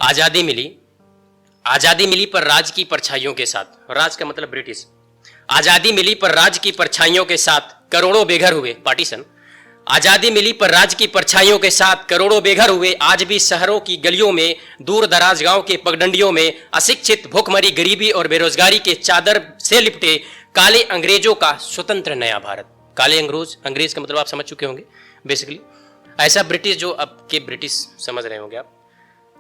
आजादी मिली, आजादी मिली पर राज की परछाइयों के साथ, राज का मतलब ब्रिटिश। आजादी मिली पर राज की परछाइयों के साथ करोड़ों बेघर हुए, पार्टीशन। आजादी मिली पर राज की परछाइयों के साथ करोड़ों बेघर हुए, आज भी शहरों की गलियों में, दूर दराज गांव के पगडंडियों में अशिक्षित, भूखमरी, गरीबी और बेरोजगारी के चादर से लिपटे काले अंग्रेजों का स्वतंत्र नया भारत। काले अंग्रेज का मतलब आप समझ चुके होंगे बेसिकली, ऐसा ब्रिटिश जो अब के ब्रिटिश समझ रहे होंगे आप।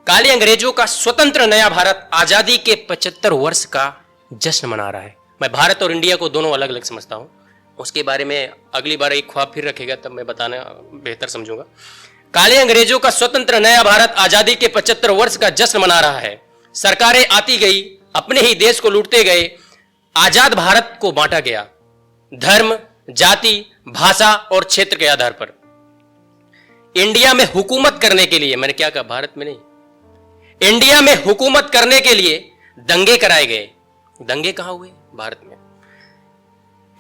काले अंग्रेजों का स्वतंत्र नया भारत आजादी के 75 वर्ष का जश्न मना रहा है। मैं भारत और इंडिया को दोनों अलग अलग समझता हूं, उसके बारे में अगली बार एक ख्वाब फिर रखेगा तब मैं बताना बेहतर समझूंगा। काले अंग्रेजों का स्वतंत्र नया भारत आजादी के 75 वर्ष का जश्न मना रहा है। सरकारें आती गई, अपने ही देश को लूटते गए, आजाद भारत को बांटा गया धर्म, जाति, भाषा और क्षेत्र के आधार पर। इंडिया में हुकूमत करने के लिए, मैंने क्या कहा, भारत में नहीं, इंडिया में हुकूमत करने के लिए दंगे कराए गए। दंगे कहां हुए? भारत में।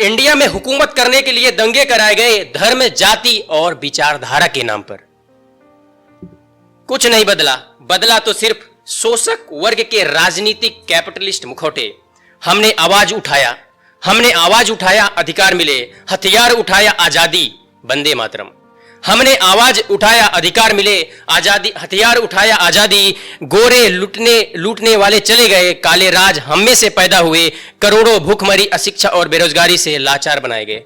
इंडिया में हुकूमत करने के लिए दंगे कराए गए धर्म, जाति और विचारधारा के नाम पर। कुछ नहीं बदला, बदला तो सिर्फ शोषक वर्ग के राजनीतिक कैपिटलिस्ट मुखौटे। हमने आवाज उठाया, अधिकार मिले, हथियार उठाया, आजादी, वंदे मातरम। हमने आवाज उठाया, अधिकार मिले, आजादी, हथियार उठाया, आजादी। गोरे लूटने वाले चले गए, काले राज हम में से पैदा हुए, करोड़ों भूखमरी, अशिक्षा और बेरोजगारी से लाचार बनाए गए।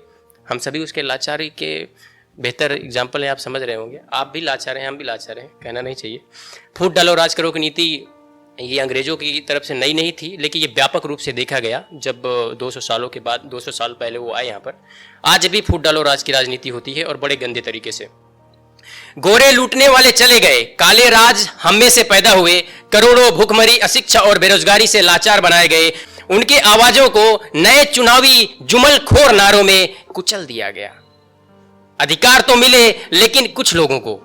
हम सभी उसके लाचारी के बेहतर एग्जाम्पल है, आप समझ रहे होंगे। आप भी लाचार हैं, हम भी लाचार हैं, कहना नहीं चाहिए। फूट डालो राज करो की नीति ये अंग्रेजों की तरफ से नई नहीं थी, लेकिन ये व्यापक रूप से देखा गया जब 200 सालों के बाद, 200 साल पहले वो आए यहाँ पर। आज भी फूट डालो राज की राजनीति होती है और बड़े गंदे तरीके से। गोरे लूटने वाले चले गए, काले राज हम में से पैदा हुए, करोड़ों भूखमरी, अशिक्षा और बेरोजगारी से लाचार बनाए गए। उनके आवाजों को नए चुनावी जुमलखोर नारों में कुचल दिया गया। अधिकार तो मिले लेकिन कुछ लोगों को,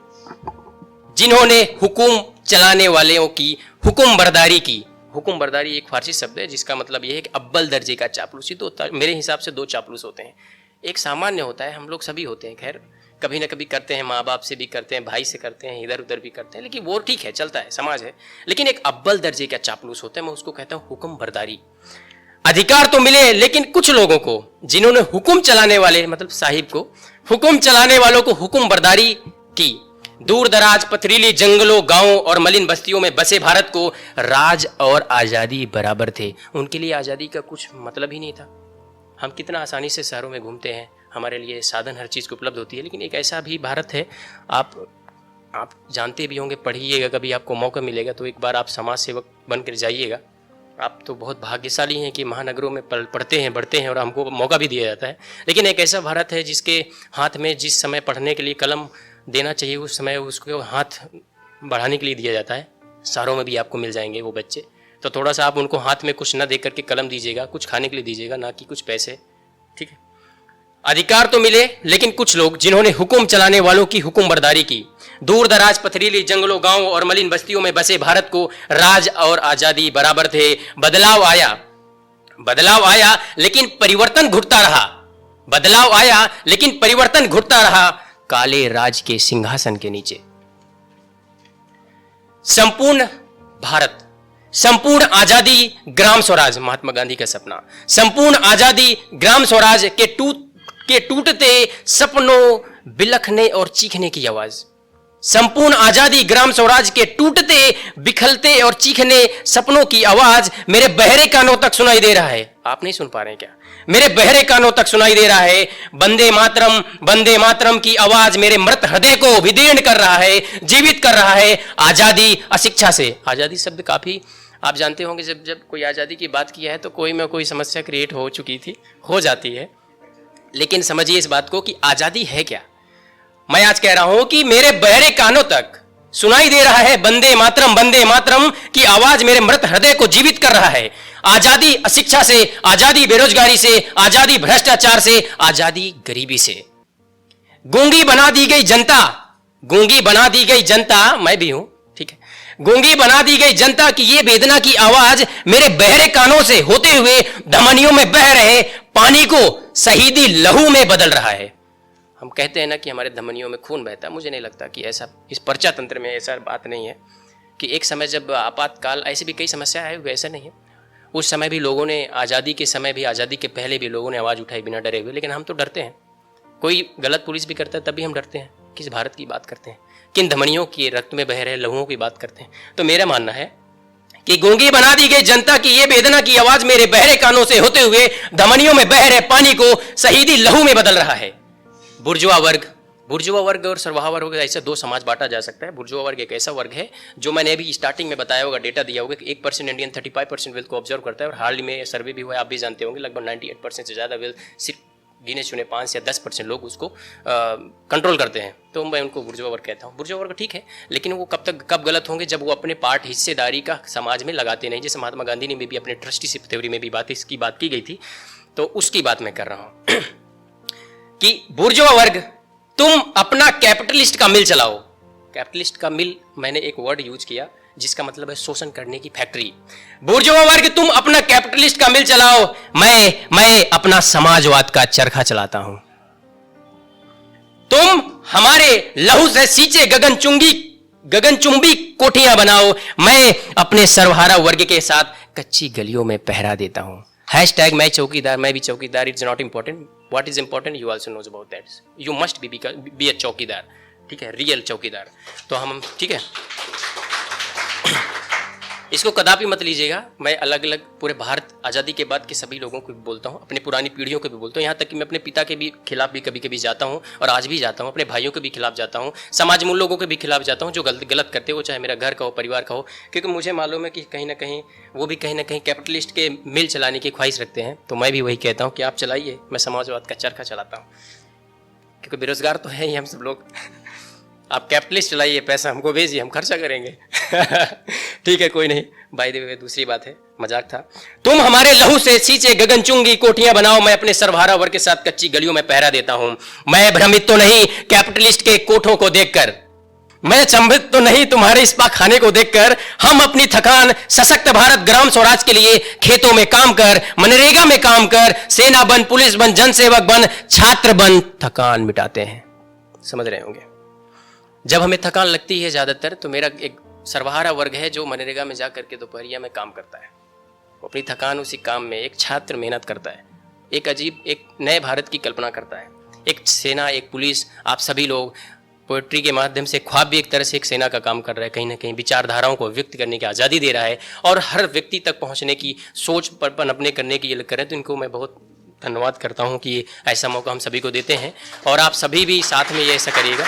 जिन्होंने हुकुम चलाने वालों की हुकुम बर्दारी की। हुकुम बर्दारी एक फारसी शब्द है जिसका मतलब यह है कि अव्वल दर्जे का चापलूसी। तो मेरे हिसाब से दो चापलूस होते हैं, एक सामान्य होता है, हम लोग सभी होते हैं, खैर कभी ना कभी करते हैं, माँ बाप से भी करते हैं, भाई से करते हैं, इधर उधर भी करते हैं, लेकिन वो ठीक है, चलता है, समाज है। लेकिन एक अव्वल दर्जे का चापलूस होता है, मैं उसको कहता हूँ हुकुम बर्दारी। अधिकार तो मिले लेकिन कुछ लोगों को, जिन्होंने हुकुम चलाने वाले, मतलब साहिब को, हुकुम चलाने वालों को हुकुम बर्दारी की। दूर दराज, पथरीली जंगलों, गांवों और मलिन बस्तियों में बसे भारत को राज और आजादी बराबर थे। उनके लिए आजादी का कुछ मतलब ही नहीं था। हम कितना आसानी से शहरों में घूमते हैं, हमारे लिए साधन हर चीज़ की उपलब्ध होती है, लेकिन एक ऐसा भी भारत है, आप जानते भी होंगे, पढ़िएगा कभी, आपको मौका मिलेगा तो एक बार आप समाज सेवक बनकर जाइएगा। आप तो बहुत भाग्यशाली हैं कि महानगरों में पढ़ते हैं, बढ़ते हैं और हमको मौका भी दिया जाता है। लेकिन एक ऐसा भारत है जिसके हाथ में जिस समय पढ़ने के लिए कलम देना चाहिए उस समय उसको हाथ बढ़ाने के लिए दिया जाता है। शहरों में भी आपको मिल जाएंगे वो बच्चे, तो थोड़ा सा आप उनको हाथ में कुछ ना दे करके कलम दीजिएगा, कुछ खाने के लिए दीजिएगा, ना कि कुछ पैसे, ठीक है। अधिकार तो मिले लेकिन कुछ लोग, जिन्होंने हुकुम चलाने वालों की हुकुम बर्दारी की। दूर दराज, पथरीली जंगलों, गांवों और मलिन बस्तियों में बसे भारत को राज और आजादी बराबर थे। बदलाव आया लेकिन परिवर्तन घुटता रहा। बदलाव आया लेकिन परिवर्तन घुटता रहा काले राज के सिंहासन के नीचे। संपूर्ण भारत, संपूर्ण आजादी, ग्राम स्वराज, महात्मा गांधी का सपना। संपूर्ण आजादी, ग्राम स्वराज के टूटते सपनों, बिलखने और चीखने की आवाज। संपूर्ण आजादी, ग्राम स्वराज के टूटते, बिखलते और चीखने सपनों की आवाज मेरे बहरे कानों तक सुनाई दे रहा है। आप नहीं सुन पा रहे हैं क्या? मेरे बहरे कानों तक सुनाई दे रहा है। वंदे मातरम की आवाज मेरे मृत हृदय को विदीर्ण कर रहा है, जीवित कर रहा है। आजादी अशिक्षा से, आजादी शब्द काफी आप जानते होंगे, जब कोई आजादी की बात किया है तो कोई में कोई समस्या क्रिएट हो चुकी थी, हो जाती है। लेकिन समझिए इस बात को कि आजादी है क्या। मैं आज कह रहा हूं कि मेरे बहरे कानों तक सुनाई दे रहा है वंदे मातरम की आवाज मेरे मृत हृदय को जीवित कर रहा है। आजादी अशिक्षा से, आजादी बेरोजगारी से, आजादी भ्रष्टाचार से, आजादी गरीबी से। गूंगी बना दी गई जनता, मैं भी हूं, ठीक है। गूंगी बना दी गई जनता की ये वेदना की आवाज मेरे बहरे कानों से होते हुए धमनियों में बह रहे पानी को शहीदी लहू में बदल रहा है। हम कहते हैं ना कि हमारे धमनियों में खून बहता है, मुझे नहीं लगता कि ऐसा इस पर्चा तंत्र में ऐसा बात नहीं है। कि एक समय जब आपातकाल, ऐसे भी कई समस्या है, वैसा नहीं है, उस समय भी लोगों ने, आज़ादी के समय भी, आज़ादी के पहले भी लोगों ने आवाज़ उठाई बिना डरे हुए। लेकिन हम तो डरते हैं, कोई गलत पुलिस भी करता है तब भी हम डरते हैं। किस भारत की बात करते हैं, किन धमनियों की रक्त में बह रहे लहूओं की बात करते हैं। तो मेरा मानना है कि गूंगी बना दी गई जनता की ये वेदना की आवाज मेरे बहरे कानों से होते हुए धमनियों में बह रहे पानी को शहीदी लहू में बदल रहा है। बुर्जुआ वर्ग और सरवाहा वर्ग, ऐसे दो समाज बांटा जा सकता है। बुर्जुआ वर्ग एक ऐसा वर्ग है जो मैंने अभी स्टार्टिंग में बताया होगा, डेटा दिया होगा कि 1% इंडियन 35% वेल्थ को ऑब्जर्व करता है। और हाल ही में सर्वे भी हुआ है, आप भी जानते होंगे, लगभग 98% से ज़्यादा वेल्थ सिर्फ गिने चुने 5 या 10% लोग उसको कंट्रोल करते हैं। तो मैं उनको बुर्जुआ वर्ग कहता हूँ। बुर्जुआ वर्ग ठीक है, लेकिन वो कब गलत होंगे, जब वो अपने पार्ट हिस्सेदारी का समाज में लगाते नहीं। जैसे महात्मा गांधी ने भी अपने ट्रस्टीशिप थ्योरी में भी इसकी बात की गई थी, तो उसकी बात मैं कर रहा हूँ कि बुर्जुआ वर्ग तुम अपना कैपिटलिस्ट का मिल चलाओ। कैपिटलिस्ट का मिल, मैंने एक वर्ड यूज किया जिसका मतलब है शोषण करने की फैक्ट्री। बुर्जुआ वर्ग तुम अपना कैपिटलिस्ट का मिल चलाओ, मैं अपना समाजवाद का चरखा चलाता हूं। तुम हमारे लहू से सींचे गगनचुंबी कोठियां बनाओ, मैं अपने सर्वहारा वर्ग के साथ कच्ची गलियों में पहरा देता हूं। हैशटैग मैं चौकीदार, मैं भी चौकीदार। It's not important what is important, you also knows about that. You must be a chowkidar, ठीक है, रियल चौकीदार। तो हम, ठीक है, इसको कदापि मत लीजिएगा। मैं अलग अलग पूरे भारत आज़ादी के बाद के सभी लोगों को भी बोलता हूँ, अपनी पुरानी पीढ़ियों को भी बोलता हूँ, यहाँ तक कि मैं अपने पिता के भी खिलाफ भी कभी कभी जाता हूँ और आज भी जाता हूँ। अपने भाइयों के भी खिलाफ जाता हूँ, समाज मूल लोगों के भी खिलाफ जाता हूँ जो गलत करते हो, चाहे मेरा घर का हो, परिवार का हो। क्योंकि मुझे मालूम है कि कहीं ना कहीं वो भी कहीं ना कहीं कैपिटलिस्ट के मिल चलाने की ख्वाहिश रखते हैं। तो मैं भी वही कहता हूँ कि आप चलाइए, मैं समाजवाद का चरखा चलाता हूँ। क्योंकि बेरोजगार तो है ही हम सब लोग। आप कैपिटलिस्ट चलाइए, पैसा हमको भेजिए, हम खर्चा करेंगे। ठीक है, कोई नहीं। बाय द वे, दूसरी बात है, मजाक था। तुम हमारे लहू से सींचे गगनचुंबी कोठियां बनाओ, मैं अपने सर्वहारा वर्ग के साथ कच्ची गलियों में पहरा देता हूं। मैं भ्रमित तो नहीं कैपिटलिस्ट के कोठों को देखकर, मैं अचंभित तो नहीं तुम्हारे इस्पा खाने को देखकर। हम अपनी थकान सशक्त भारत ग्राम स्वराज के लिए खेतों में काम कर, मनरेगा में काम कर, सेना बन, पुलिस बन, जनसेवक बन, छात्र बन, थकान मिटाते हैं। समझ रहे होंगे। जब हमें थकान लगती है ज्यादातर, तो मेरा एक सर्वहारा वर्ग है जो मनरेगा में जा करके दोपहरिया में काम करता है। वो अपनी थकान उसी काम में, एक छात्र मेहनत करता है, एक अजीब, एक नए भारत की कल्पना करता है। एक सेना, एक पुलिस, आप सभी लोग पोएट्री के माध्यम से ख्वाब भी एक तरह से एक सेना का काम कर रहा है। कहीं ना कहीं विचारधाराओं को व्यक्त करने की आज़ादी दे रहा है और हर व्यक्ति तक पहुंचने की सोच पर पनपने करने की ये करें। तो इनको मैं बहुत धन्यवाद करता हूं कि ऐसा मौका हम सभी को देते हैं और आप सभी भी साथ में ये ऐसा करिएगा।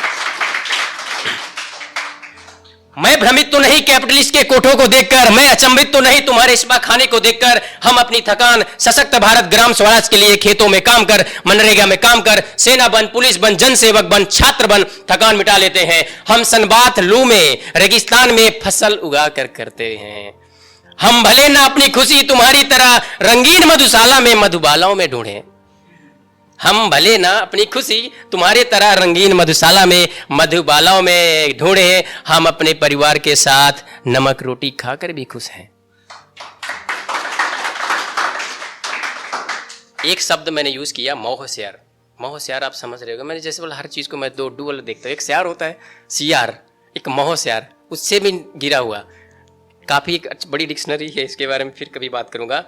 मैं भ्रमित तो नहीं कैपिटलिस्ट के कोठों को देखकर, मैं अचंभित तो नहीं तुम्हारे इस्पा खाने को देखकर। हम अपनी थकान सशक्त भारत ग्राम स्वराज के लिए खेतों में काम कर, मनरेगा में काम कर, सेना बन, पुलिस बन, जनसेवक बन, छात्र बन, थकान मिटा लेते हैं। हम सनबात लू में, रेगिस्तान में फसल उगा कर करते हैं। हम भले ना अपनी खुशी तुम्हारी तरह रंगीन मधुशाला में मधुबालाओं में ढूंढे। हम भले ना अपनी खुशी तुम्हारे तरह रंगीन मधुशाला में मधुबालाओं में ढूंढे, हम अपने परिवार के साथ नमक रोटी खाकर भी खुश हैं। एक शब्द मैंने यूज किया, मोहश्यार। मोहश्यार आप समझ रहे हो, मैंने जैसे बोला हर चीज को मैं दो डुअल देखता हूँ। एक श्यार होता है सियार, एक मोहश्यार, उससे भी गिरा हुआ। काफी एक बड़ी डिक्शनरी है, इसके बारे में फिर कभी बात करूंगा।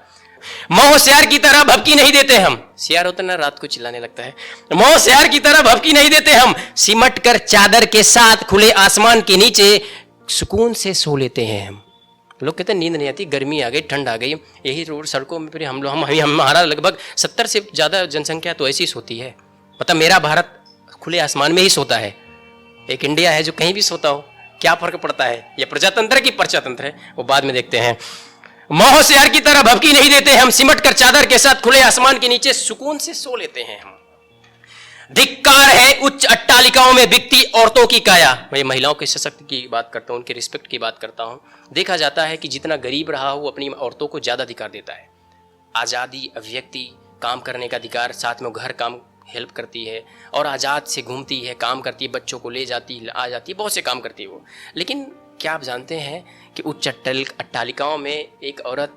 मोहश्यार की तरह भभकी नहीं देते हम। सियार होता ना, रात को चिल्लाने लगता है। मोहश्यार की तरह भभकी नहीं देते हम, सिमट कर चादर के साथ खुले आसमान के नीचे सुकून से सो लेते हैं हम। लोग कहते हैं नींद नहीं आती, गर्मी आ गई, ठंड आ गई, यही रोड सड़कों में फिर हम लोग हमारा लगभग 70 से ज्यादा जनसंख्या तो ऐसी सोती है। मतलब मेरा भारत खुले आसमान में ही सोता है। एक इंडिया है जो कहीं भी सोता हो, क्या फर्क पड़ता है? ये प्रजातंत्र की परचातंत्र है, वो बाद में देखते हैं। मोहश्यार की तरह भभकी नहीं देते हम, सिमट कर चादर के साथ खुले आसमान के नीचे सुकून से सो लेते हैं हम। धिक्कार है उच्च अट्टालिकाओं में बिकती औरतों की काया। मैं महिलाओं के सशक्त की बात करता हूं, उनके रिस्पेक्ट की बात करता हूं। देखा जाता है कि जितना गरीब रहा हो, अपनी औरतों को ज्यादा अधिकार देता है। आजादी, अभिव्यक्ति, काम करने का अधिकार, साथ में घर काम हेल्प करती है और आज़ाद से घूमती है, काम करती है, बच्चों को ले जाती, आ जाती है, बहुत से काम करती है वो। लेकिन क्या आप जानते हैं कि उच्च अट्टालिकाओं में एक औरत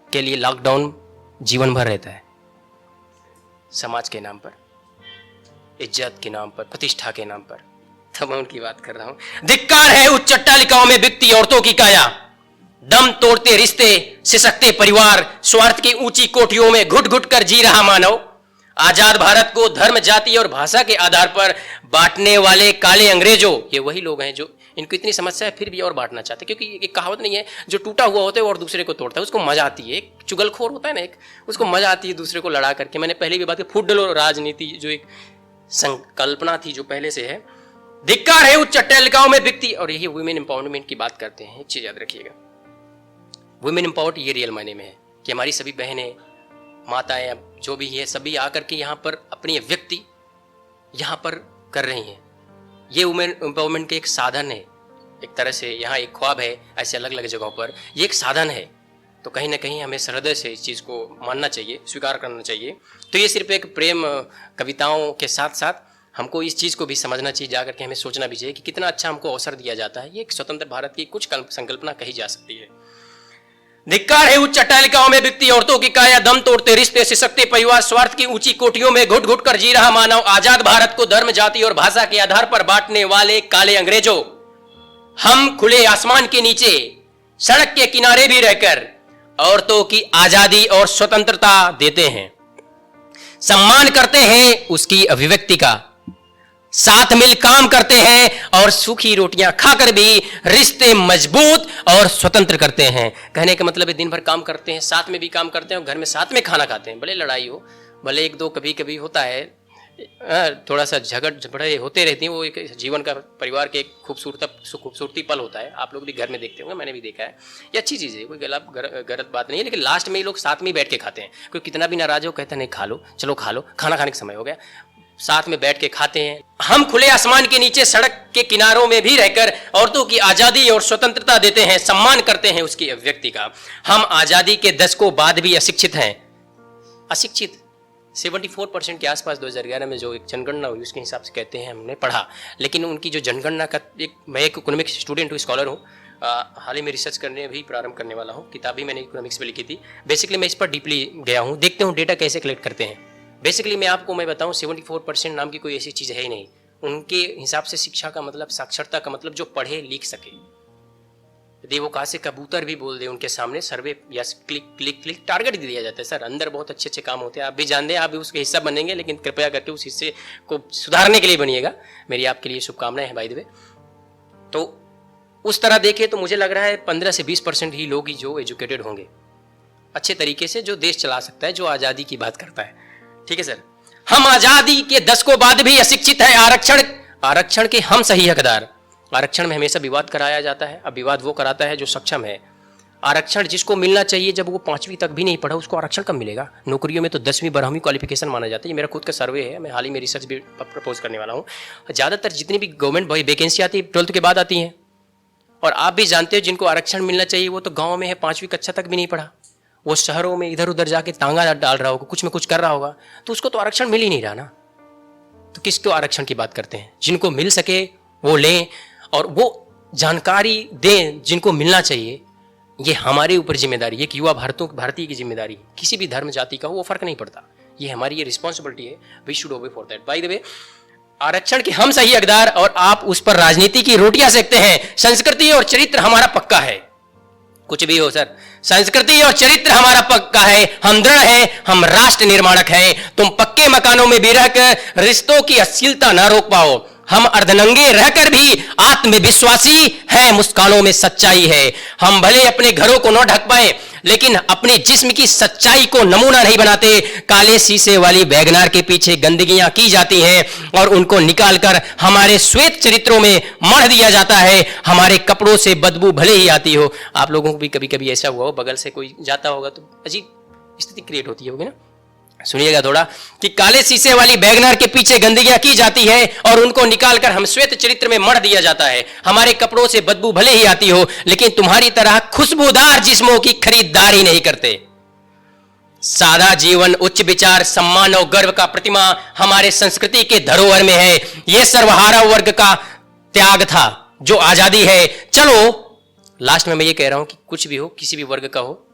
के लिए लॉकडाउन जीवन भर रहता है। समाज के नाम पर, इज्जत के नाम पर, प्रतिष्ठा के नाम पर। तो मैं उनकी बात कर रहा हूं। धिक्कार है उच्च अट्टालिकाओं में बिकती औरतों की काया, दम तोड़ते रिश्ते सिसकते परिवार, स्वार्थ की ऊंची कोठियों में घुट घुट कर जी रहा मानव। आजाद भारत को धर्म जाति और भाषा के आधार पर बांटने वाले काले अंग्रेजों, ये वही लोग हैं जो इनको इतनी समस्या है फिर भी और बांटना चाहते हैं। क्योंकि एक कहावत नहीं है, जो टूटा हुआ होता है और दूसरे को तोड़ता है, उसको मजा आती है। एक चुगलखोर होता है ना, एक उसको मजा आती है दूसरे को लड़ा करके। मैंने पहले भी बात की, फूट डलो राजनीति जो एक संकल्पना थी जो पहले से है। धिक्कार है उच्च अट्टालिकाओं में बिकती, और यही वुमेन एम्पावरमेंट की बात करते हैं। एक चीज याद रखिएगा, वुमेन एम्पावर्ड ये रियल मायने में है कि हमारी सभी बहनें, माताएं, जो भी है, सभी आकर के यहाँ पर अपनी व्यक्ति यहाँ पर कर रही हैं। ये वुमेन एम्पावरमेंट के एक साधन है, एक तरह से यहाँ एक ख्वाब है। ऐसे अलग अलग जगहों पर ये एक साधन है, तो कहीं ना कहीं हमें हृदय से इस चीज़ को मानना चाहिए, स्वीकार करना चाहिए। तो ये सिर्फ एक प्रेम कविताओं के साथ साथ हमको इस चीज़ को भी समझना चाहिए, जाकर के हमें सोचना भी चाहिए कि कितना अच्छा हमको अवसर दिया जाता है। ये एक स्वतंत्र भारत की कुछ संकल्पना कही जा सकती है। धिक्कार है उच्च अट्टालिकाओं में बिकती औरतों की काया, दम तोड़ते रिश्ते सिसकते परिवार, स्वार्थ की ऊंची कोठियों में घुट घुट कर जी रहा मानव। आजाद भारत को धर्म जाति और भाषा के आधार पर बांटने वाले काले अंग्रेजों, हम खुले आसमान के नीचे सड़क के किनारे भी रहकर औरतों की आजादी और स्वतंत्रता देते हैं, सम्मान करते हैं उसकी अभिव्यक्ति का, साथ मिल काम करते हैं और सूखी रोटियां खाकर भी रिश्ते मजबूत और स्वतंत्र करते हैं। कहने का मतलब है दिन भर काम करते हैं, साथ में भी काम करते हैं और घर में साथ में खाना खाते हैं। भले लड़ाई हो, भले एक दो कभी कभी होता है, थोड़ा सा झगड़े होते रहती हैं, वो एक जीवन का, परिवार के एक खूबसूरती पल होता है। आप लोग भी घर में देखते होंगे, मैंने भी देखा है। ये अच्छी चीज़ है, कोई गलत बात नहीं है। लेकिन लास्ट में ये लोग साथ में ही बैठ के खाते हैं। कोई कितना भी नाराज हो, कहता नहीं खा लो, चलो खा लो, खाना खाने का समय हो गया, साथ में बैठ के खाते हैं। हम खुले आसमान के नीचे सड़क के किनारों में भी रहकर औरतों की आजादी और स्वतंत्रता देते हैं, सम्मान करते हैं उसकी अभिव्यक्ति का। हम आजादी के दशकों बाद भी अशिक्षित हैं। अशिक्षित 74% के आसपास 2011 में जो एक जनगणना हुई उसके हिसाब से कहते हैं, हमने पढ़ा। लेकिन उनकी जो जनगणना का मैं एक इकोनॉमिक स्टूडेंट हूँ, स्कॉलर हूँ, हाल ही में रिसर्च करने भी प्रारंभ करने वाला हूँ। किताब भी मैंने इकोनॉमिक्स में लिखी थी। बेसिकली मैं इस पर डीपली गया हूँ, देखते हूँ डेटा कैसे कलेक्ट करते हैं। बेसिकली मैं बताऊं 74% नाम की कोई ऐसी चीज़ है ही नहीं। उनके हिसाब से शिक्षा का मतलब, साक्षरता का मतलब जो पढ़े लिख सके। यदि वो कहा से कबूतर भी बोल दे उनके सामने, सर्वे या क्लिक टारगेट दिया जाता है। सर अंदर बहुत अच्छे अच्छे काम होते हैं, आप भी जानते हैं, आप भी उसके हिस्सा बनेंगे, लेकिन कृपया करके उस हिस्से को सुधारने के लिए बनिएगा। मेरी आपके लिए शुभकामनाएं हैं बाय द वे। तो उस तरह देखें तो मुझे लग रहा है 15 से 20% ही लोग ही जो एजुकेटेड होंगे अच्छे तरीके से, जो देश चला सकता है, जो आज़ादी की बात करता है। ठीक है सर। हम आजादी के दशकों बाद भी अशिक्षित है। आरक्षण के हम सही हकदार। आरक्षण में हमेशा विवाद कराया जाता है। अब विवाद वो कराता है जो सक्षम है। आरक्षण जिसको मिलना चाहिए, जब वो 5वीं तक भी नहीं पढ़ा, उसको आरक्षण कब मिलेगा? नौकरियों में तो 10वीं 12वीं क्वालिफिकेशन माना जाता है। ये मेरा खुद का सर्वे है, मैं हाल ही में रिसर्च भी प्रपोज करने वाला हूँ। ज़्यादातर जितनी भी गवर्नमेंट वैकेंसी आती है 12th के बाद आती हैं। और आप भी जानते हो जिनको आरक्षण मिलना चाहिए वो तो गाँव में है, 5वीं कक्षा तक भी नहीं पढ़ा। वो शहरों में इधर उधर जाके तांगा डाल रहा होगा, कुछ में कुछ कर रहा होगा, तो उसको तो आरक्षण मिल ही नहीं रहा ना। तो किसको आरक्षण की बात करते हैं? जिनको मिल सके वो लें और वो जानकारी दें जिनको मिलना चाहिए। ये हमारे ऊपर जिम्मेदारी है, एक युवा भारतीय की जिम्मेदारी है। किसी भी धर्म जाति का हो वो फर्क नहीं पड़ता, ये हमारी ये रिस्पॉन्सिबिलिटी है। We should obey for that. By the way, आरक्षण के हम सही हकदार और आप उस पर राजनीति की रोटियां सेकते हैं। संस्कृति और चरित्र हमारा पक्का है। कुछ भी हो सर, संस्कृति और चरित्र हमारा पक्का है। हम दृढ़ हैं, हम राष्ट्र निर्माणक हैं। तुम पक्के मकानों में भी रहकर रिश्तों की अश्लीलता ना रोक पाओ। हम अर्धनंगे रहकर भी आत्मविश्वासी हैं, मुस्कानों में सच्चाई है। हम भले अपने घरों को न ढक पाए, लेकिन अपने जिस्म की सच्चाई को नमूना नहीं बनाते। काले शीशे वाली वैगनार के पीछे गंदगियां की जाती हैं और उनको निकालकर हमारे श्वेत चरित्रों में मढ़ दिया जाता है। हमारे कपड़ों से बदबू भले ही आती हो। आप लोगों को भी कभी कभी ऐसा हुआ हो, बगल से कोई जाता होगा तो अजीब स्थिति क्रिएट होती होगी ना। सुनिएगा थोड़ा कि काले शीशे वाली वैगनार के पीछे गंदगियां की जाती है और उनको निकालकर हम श्वेत चरित्र में मढ़ दिया जाता है। हमारे कपड़ों से बदबू भले ही आती हो, लेकिन तुम्हारी तरह खुशबूदार जिस्मों की खरीदारी नहीं करते। सादा जीवन, उच्च विचार, सम्मान और गर्व का प्रतिमा हमारे संस्कृति के धरोहर में है। यह सर्वहारा वर्ग का त्याग था जो आजादी है। चलो लास्ट में मैं ये कह रहा हूं कि कुछ भी हो, किसी भी वर्ग का हो,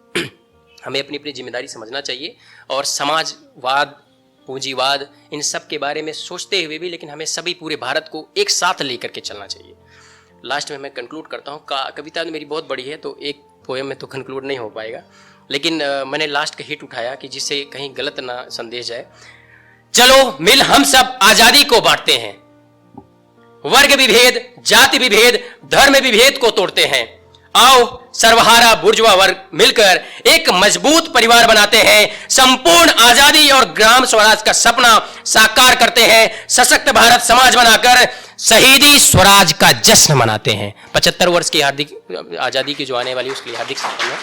हमें अपनी अपनी जिम्मेदारी समझना चाहिए और समाजवाद पूंजीवाद, इन सब के बारे में सोचते हुए भी लेकिन हमें सभी पूरे भारत को एक साथ लेकर के चलना चाहिए। लास्ट में मैं कंक्लूड करता हूँ। कविता मेरी बहुत बड़ी है तो एक पोएम में तो कंक्लूड नहीं हो पाएगा, लेकिन मैंने लास्ट का हिट उठाया कि जिससे कहीं गलत ना संदेश जाए। चलो मिल हम सब आजादी को बांटते हैं, वर्ग विभेद, जाति विभेद, धर्म विभेद को तोड़ते हैं। आओ सर्वहारा बुर्जुआ वर्ग मिलकर एक मजबूत परिवार बनाते हैं, संपूर्ण आजादी और ग्राम स्वराज का सपना साकार करते हैं, सशक्त भारत समाज बनाकर शहीदी स्वराज का जश्न मनाते हैं। 75 वर्ष की हार्दिक आजादी की जो आने वाली उसके लिए हार्दिक शुभकामनाएं।